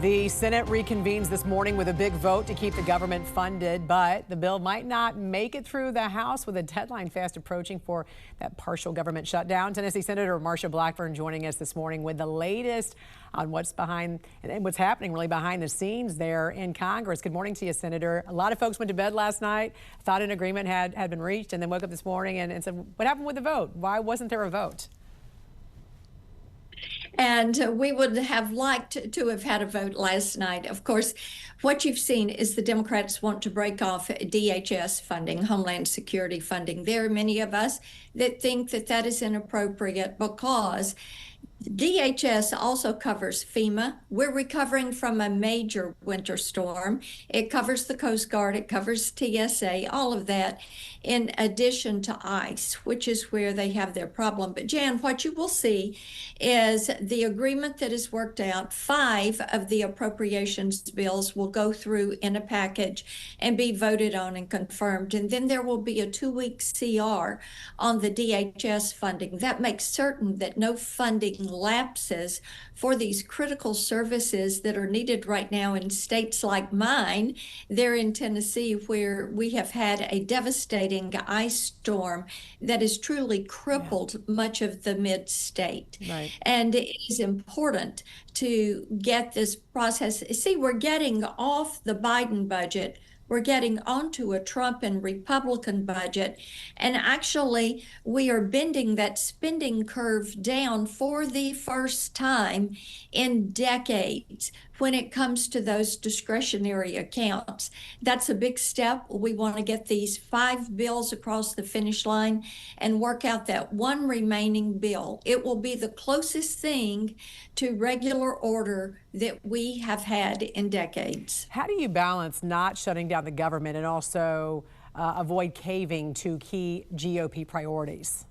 The Senate reconvenes this morning with a big vote to keep the government funded, but the bill might not make it through the House with a deadline fast approaching for that partial government shutdown. Tennessee Senator Marsha Blackburn joining us this morning with the latest on what's behind and what's happening really behind the scenes there in Congress. Good morning to you, Senator. A lot of folks went to bed last night, thought an agreement had been reached, and then woke up this morning and said, what happened with the vote? Why wasn't there a vote? And we would have liked to have had a vote last night. Of course, what you've seen is the Democrats want to break off DHS funding, Homeland Security funding. There are many of us that think that that is inappropriate because DHS also covers FEMA. We're recovering from a major winter storm. It covers the Coast Guard, it covers TSA, all of that, in addition to ICE, which is where they have their problem. But Jan, what you will see is the agreement that is worked out. 5 of the appropriations bills will go through in a package and be voted on and confirmed. And then there will be a 2-week CR on the DHS funding. That makes certain that no funding lapses for these critical services that are needed right now in states like mine, there in Tennessee, where we have had a devastating ice storm that has truly crippled much of the mid-state. Right. And it is important to get this process. See, we're getting off the Biden budget. We're getting onto a Trump and Republican budget. And actually, we are bending that spending curve down for the first time in decades when it comes to those discretionary accounts. That's a big step. We want to get these 5 bills across the finish line and work out that one remaining bill. It will be the closest thing to regular order that we have had in decades. How do you balance not shutting down the government and also avoid caving to key GOP priorities?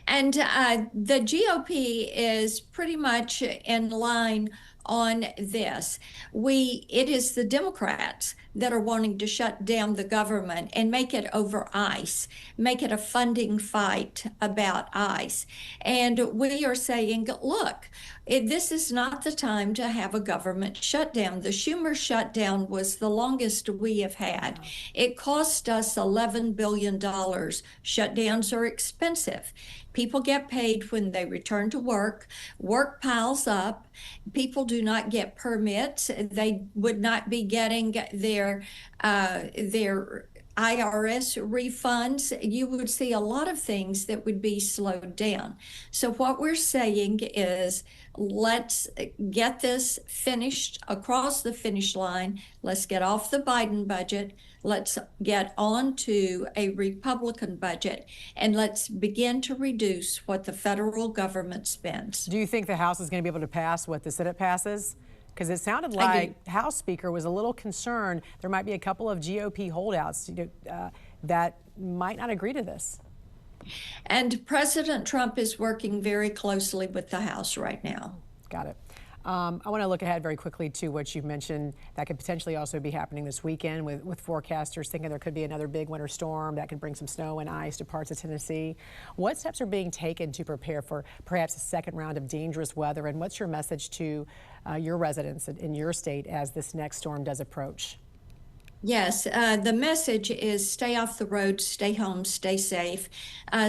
And the GOP is pretty much in line on this. It is the Democrats that are wanting to shut down the government and make it over ICE, make it a funding fight about ICE. And we are saying, look, this is not the time to have a government shutdown. The Schumer shutdown was the longest we have had. It cost us $11 billion. Shutdowns are expensive. People get paid when they return to work. Work piles up. People do not get permits. They would not be getting their IRS refunds. You would see a lot of things that would be slowed down. So what we're saying is, let's get this finished across the finish line. Let's get off the Biden budget. Let's get on to a Republican budget, and let's begin to reduce what the federal government spends. Do you think the House is going to be able to pass what the Senate passes? Because it sounded like House Speaker was a little concerned there might be a couple of GOP holdouts that might not agree to this. And President Trump is working very closely with the House right now. Got it. I want to look ahead very quickly to what you've mentioned that could potentially also be happening this weekend with forecasters thinking there could be another big winter storm that could bring some snow and ice to parts of Tennessee. What steps are being taken to prepare for perhaps a second round of dangerous weather? And what's your message to your residents in your state as this next storm does approach? Yes, the message is stay off the road, stay home, stay safe,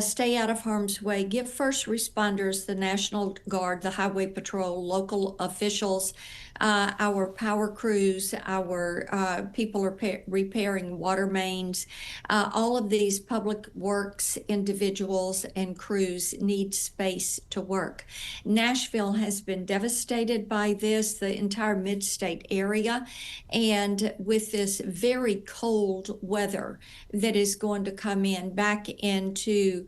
stay out of harm's way. Give first responders, the National Guard, the Highway Patrol, local officials, our power crews, our people are repairing water mains. All of these public works individuals and crews need space to work. Nashville has been devastated by this, the entire mid-state area, and with this very cold weather that is going to come in back into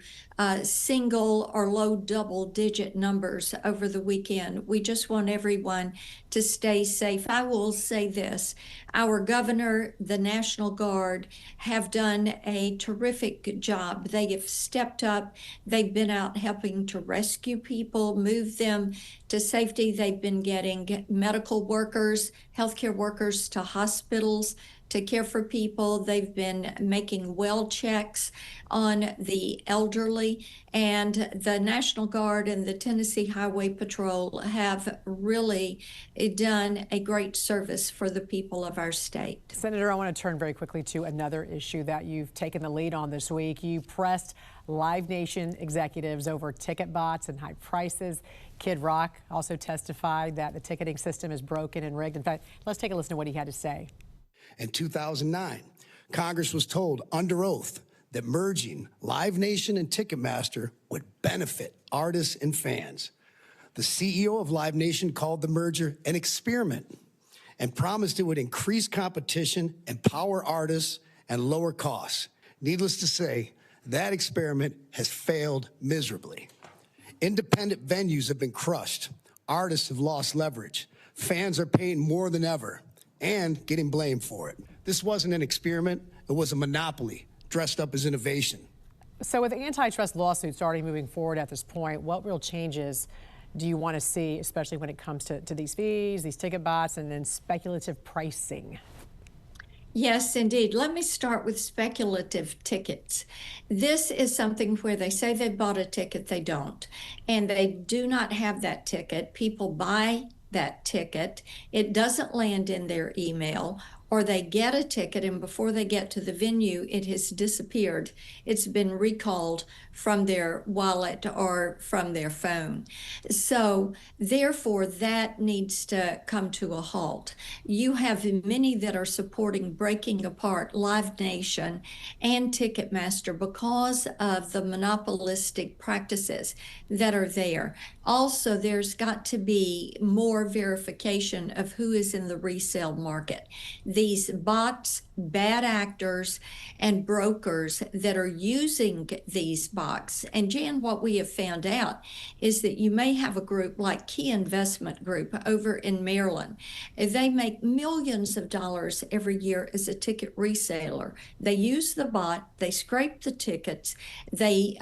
single or low double-digit numbers over the weekend. We just want everyone to stay safe. I will say this, our governor, the National Guard, have done a terrific job. They have stepped up. They've been out helping to rescue people, move them to safety. They've been getting medical workers, healthcare workers to hospitals to care for people. They've been making well checks on the elderly, and the National Guard and the Tennessee Highway Patrol have really done a great service for the people of our state. Senator, I want to turn very quickly to another issue that you've taken the lead on this week. You pressed Live Nation executives over ticket bots and high prices. Kid Rock also testified that the ticketing system is broken and rigged. In fact, let's take a listen to what he had to say. In 2009, Congress was told under oath that merging Live Nation and Ticketmaster would benefit artists and fans. The CEO of Live Nation called the merger an experiment and promised it would increase competition, empower artists, and lower costs. Needless to say, that experiment has failed miserably. Independent venues have been crushed. Artists have lost leverage. Fans are paying more than ever and getting blamed for it. This wasn't an experiment. It was a monopoly dressed up as innovation. So with antitrust lawsuits already moving forward at this point, what real changes do you want to see, especially when it comes to these fees, these ticket bots, and then speculative pricing? Yes, indeed. Let me start with speculative tickets. This is something where they say they bought a ticket, they don't. And they do not have that ticket. People buy that ticket. It doesn't land in their email, or they get a ticket and before they get to the venue, it has disappeared. It's been recalled from their wallet or from their phone. So therefore, that needs to come to a halt. You have many that are supporting breaking apart Live Nation and Ticketmaster because of the monopolistic practices that are there. Also, there's got to be more verification of who is in the resale market. These bots, bad actors, and brokers that are using these bots. And Jan, what we have found out is that you may have a group like Key Investment Group over in Maryland. They make millions of dollars every year as a ticket reseller. They use the bot, they scrape the tickets, the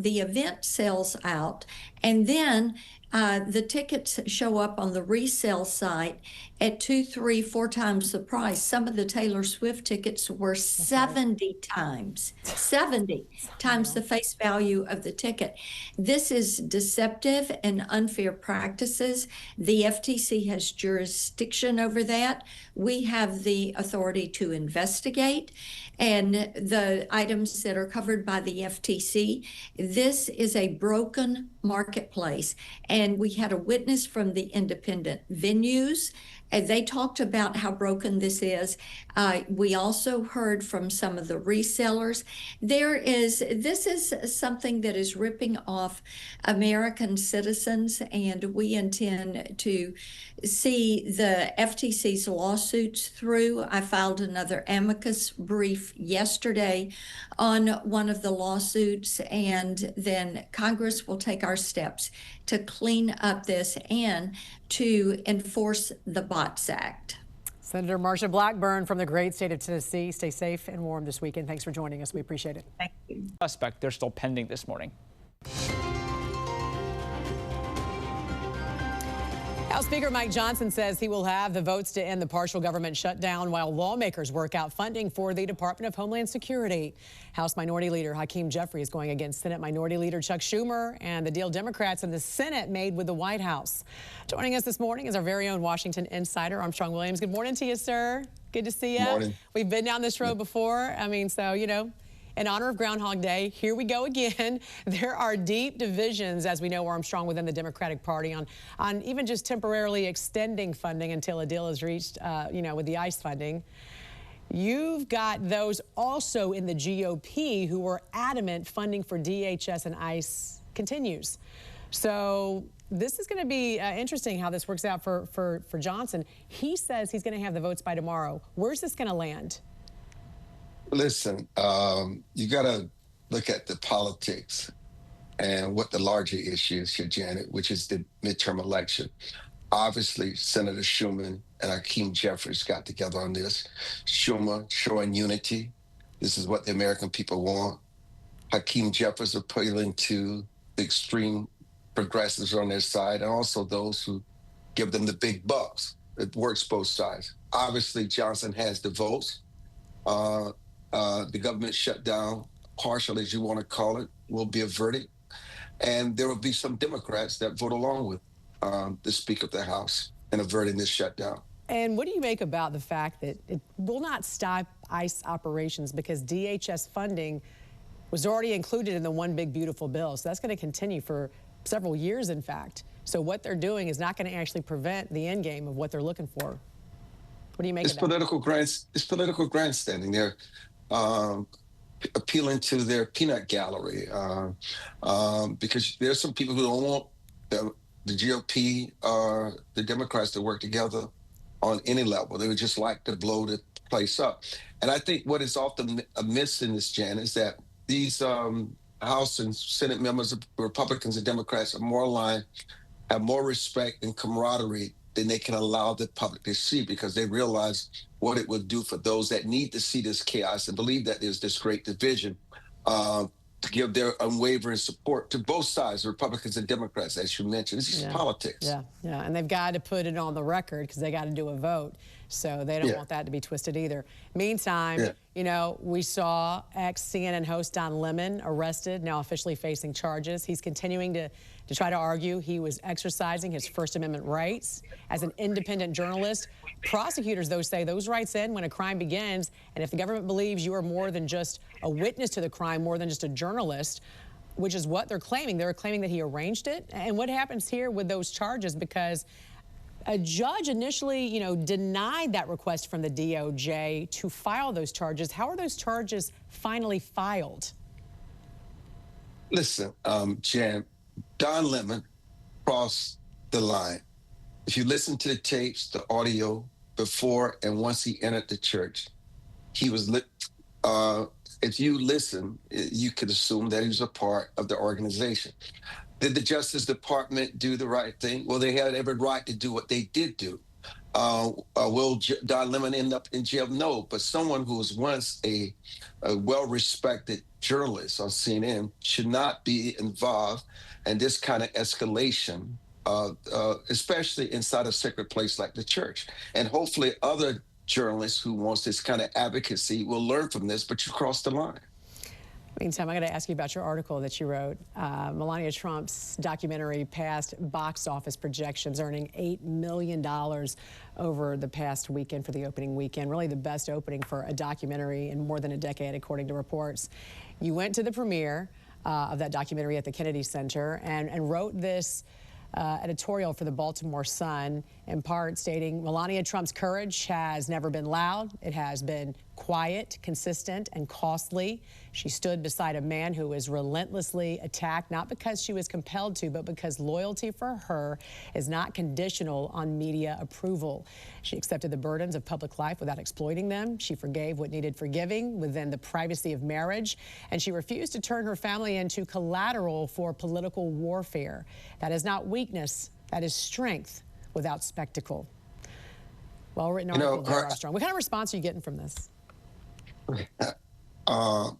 event sells out, and then the tickets show up on the resale site at 2, 3, 4 times the price. Some of the Taylor Swift tickets were 70 times the face value of the ticket. This is deceptive and unfair practices. The FTC has jurisdiction over that. We have the authority to investigate, and the items that are covered by the FTC. This is a broken marketplace. And we had a witness from the independent venues. And they talked about how broken this is. We also heard from some of the resellers. This is something that is ripping off American citizens, and we intend to see the FTC's lawsuits through. I filed another amicus brief yesterday on one of the lawsuits, and then Congress will take our steps to clean up this and to enforce the Bots Act. Senator Marsha Blackburn from the great state of Tennessee. Stay safe and warm this weekend. Thanks for joining us. We appreciate it. Thank you. Suspect, they're still pending this morning. House Speaker Mike Johnson says he will have the votes to end the partial government shutdown while lawmakers work out funding for the Department of Homeland Security. House Minority Leader Hakeem Jeffries is going against Senate Minority Leader Chuck Schumer and the deal Democrats in the Senate made with the White House. Joining us this morning is our very own Washington insider, Armstrong Williams. Good morning to you, sir. Good to see you. Good morning. We've been down this road before. I mean, so, you know, in honor of Groundhog Day, here we go again. There are deep divisions, as we know, Armstrong, within the Democratic Party on even just temporarily extending funding until a deal is reached, you know, with the ICE funding. You've got those also in the GOP who are adamant funding for DHS and ICE continues. So this is going to be interesting how this works out for Johnson. He says he's going to have the votes by tomorrow. Where's this going to land? Listen, you got to look at the politics and what the larger issue is here, Janet, which is the midterm election. Obviously, Senator Schumer and Hakeem Jeffries got together on this. Schumer showing unity. This is what the American people want. Hakeem Jeffries appealing to the extreme progressives on their side and also those who give them the big bucks. It works both sides. Obviously, Johnson has the votes. The government shutdown, partial as you want to call it, will be averted. And there will be some Democrats that vote along with the Speaker of the House in averting this shutdown. And what do you make about the fact that it will not stop ICE operations because DHS funding was already included in the One Big Beautiful Bill? So that's going to continue for several years, in fact. So what they're doing is not going to actually prevent the end game of what they're looking for. What do you make of that? It's political grandstanding. They're appealing to their peanut gallery because there's some people who don't want the GOP or the Democrats to work together on any level. They would just like to blow the place up. And I think what is often amiss in this, Jan, is that these House and Senate members, Republicans and Democrats, are more aligned, have more respect and camaraderie than they can allow the public to see, because they realize what it would do for those that need to see this chaos and believe that there's this great division, to give their unwavering support to both sides, Republicans and Democrats, as you mentioned. This is politics. Yeah, and they've got to put it on the record because they got to do a vote. So they don't want that to be twisted either. Meantime, you know, we saw ex-CNN host Don Lemon arrested, now officially facing charges. He's continuing to try to argue he was exercising his First Amendment rights as an independent journalist. Prosecutors, though, say those rights end when a crime begins, and if the government believes you are more than just a witness to the crime, more than just a journalist, which is what they're claiming. They're claiming that he arranged it. And what happens here with those charges, because a judge initially, you know, denied that request from the DOJ to file those charges. How are those charges finally filed? Listen, Jan, Don Lemon crossed the line. If you listen to the tapes, the audio before and once he entered the church, he was lit. If you listen, you could assume that he was a part of the organization. Did the Justice Department do the right thing? Well, they had every right to do what they did do. Will Don Lemon end up in jail? No, but someone who was once a well-respected journalist on CNN should not be involved in this kind of escalation, especially inside a sacred place like the church. And hopefully other journalists who wants this kind of advocacy will learn from this, but you crossed the line. Meantime, I'm going to ask you about your article that you wrote. Melania Trump's documentary passed box office projections, earning $8 million over the past weekend for the opening weekend. Really the best opening for a documentary in more than a decade, according to reports. You went to the premiere of that documentary at the Kennedy Center and wrote this editorial for the Baltimore Sun, in part stating Melania Trump's courage has never been loud. It has been quiet, consistent, and costly. She stood beside a man who was relentlessly attacked, not because she was compelled to, but because loyalty for her is not conditional on media approval. She accepted the burdens of public life without exploiting them. She forgave what needed forgiving within the privacy of marriage, and she refused to turn her family into collateral for political warfare. That is not weakness, that is strength without spectacle. Well-written article there, Armstrong. What kind of response are you getting from this? I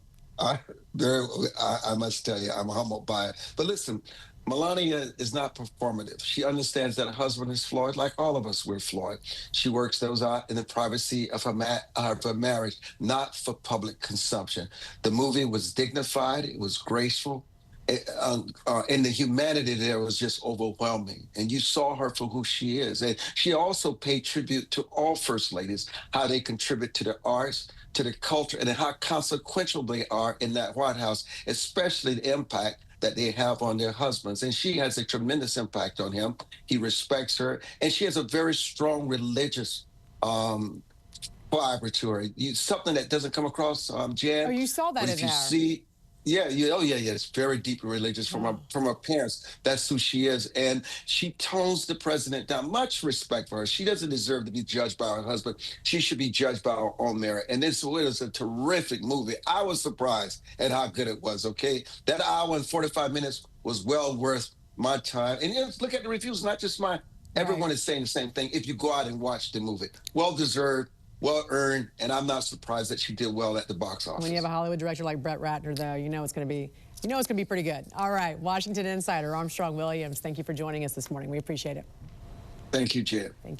must tell you, I'm humbled by it. But listen, Melania is not performative. She understands that her husband is flawed, like all of us, we're flawed. She works those out in the privacy of her marriage, not for public consumption. The movie was dignified. It was graceful. And the humanity there was just overwhelming. And you saw her for who she is. And she also paid tribute to all first ladies, how they contribute to the arts, to the culture, and how consequential they are in that White House, especially the impact that they have on their husbands. And she has a tremendous impact on him. He respects her. And she has a very strong religious fiber to her. Something that doesn't come across, Jan. Oh, you saw that in there. Yeah, it's very deeply religious from her parents. That's who she is. And she tones the president down. Much respect for her. She doesn't deserve to be judged by her husband. She should be judged by her own merit. And this was a terrific movie. I was surprised at how good it was, okay? That hour and 45 minutes was well worth my time. And look at the reviews, not just mine. Everyone is saying the same thing if you go out and watch the movie. Well-deserved. Well-earned, and I'm not surprised that she did well at the box office. When you have a Hollywood director like Brett Ratner, though, you know it's going to be pretty good. All right, Washington Insider Armstrong Williams, thank you for joining us this morning. We appreciate it. Thank you, Jen. Thank you.